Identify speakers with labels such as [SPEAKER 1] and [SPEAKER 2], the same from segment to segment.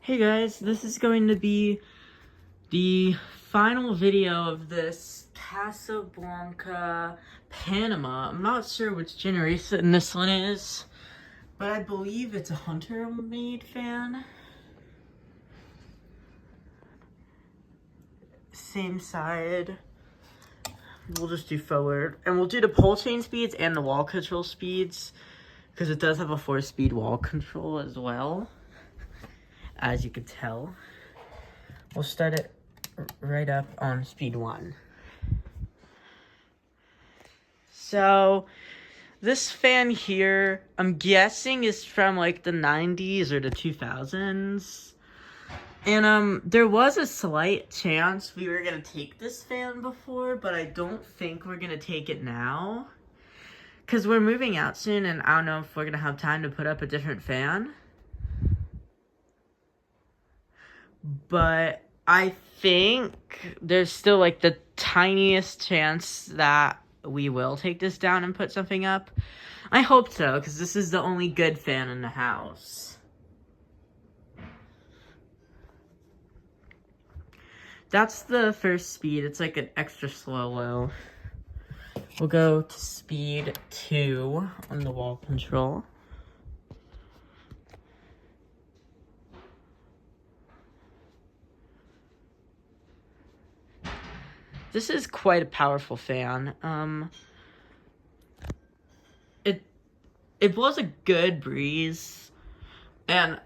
[SPEAKER 1] Hey guys, this is going to be the final video of this Casablanca Panama. I'm not sure which generation this one is, but I believe it's a Hunter-made fan. Same side. We'll just do forward. And we'll do the pole chain speeds and the wall control speeds, because it does have a 4-speed wall control as well, as you can tell. We'll start it right up on speed 1. So, this fan here, I'm guessing is from like the 90s or the 2000s. And there was a slight chance we were gonna take this fan before, but I don't think we're gonna take it now, because we're moving out soon and I don't know if we're gonna have time to put up a different fan. But I think there's still like the tiniest chance that we will take this down and put something up. I hope so, because this is the only good fan in the house. That's the first speed. It's like an extra slow low. We'll go to speed 2 on the wall control. This is quite a powerful fan. It blows a good breeze, and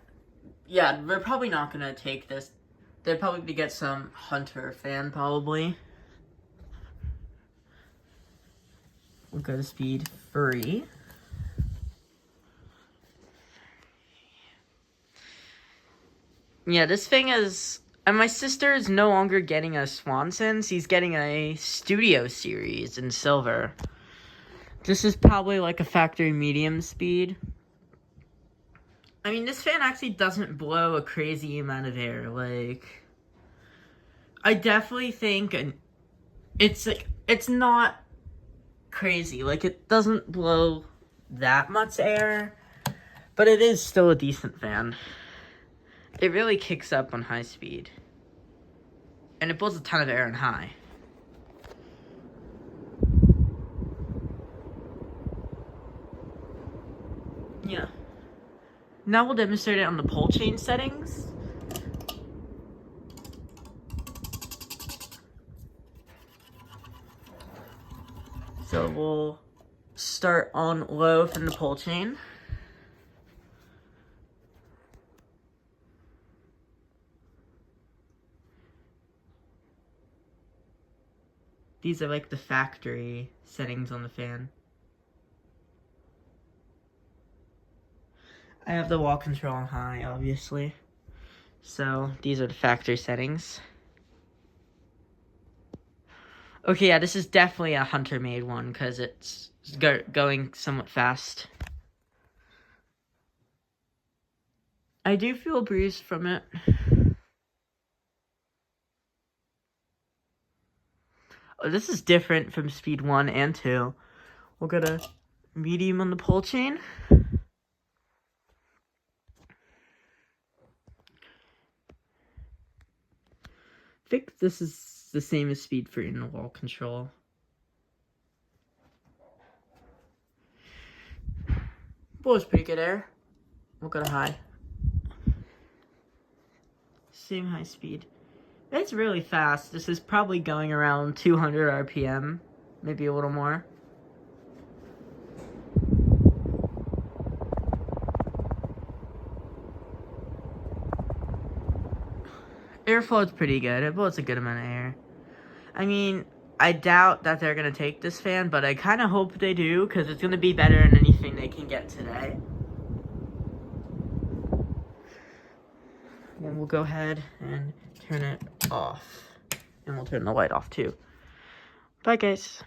[SPEAKER 1] yeah, we're probably not gonna take this. They'd probably get some Hunter fan, probably. We'll go to speed 3. Yeah, this thing is... And my sister is no longer getting a Swanson's. He's getting a Studio Series in silver. This is probably like a factory medium speed. I mean, this fan actually doesn't blow a crazy amount of air. Like, I definitely think it's not crazy. Like, it doesn't blow that much air, but it is still a decent fan. It really kicks up on high speed, and it blows a ton of air on high. Yeah. Now we'll demonstrate it on the pole chain settings. So we'll start on low from the pole chain. These are like the factory settings on the fan. I have the wall control on high, obviously. So these are the factory settings. Okay, yeah, this is definitely a Hunter-made one because it's going somewhat fast. I do feel a breeze from it. Oh, this is different from speed 1 and 2. We'll go to medium on the pole chain. I think this is the same as speed 3 in the wall control. Blows pretty good air. We'll go to high. Same high speed. It's really fast. This is probably going around 200 RPM, maybe a little more. Airflow is pretty good. It blows a good amount of air. I mean, I doubt that they're going to take this fan, but I kind of hope they do, because it's going to be better than anything they can get today. Then we'll go ahead and turn it off. And we'll turn the light off too. Bye, guys.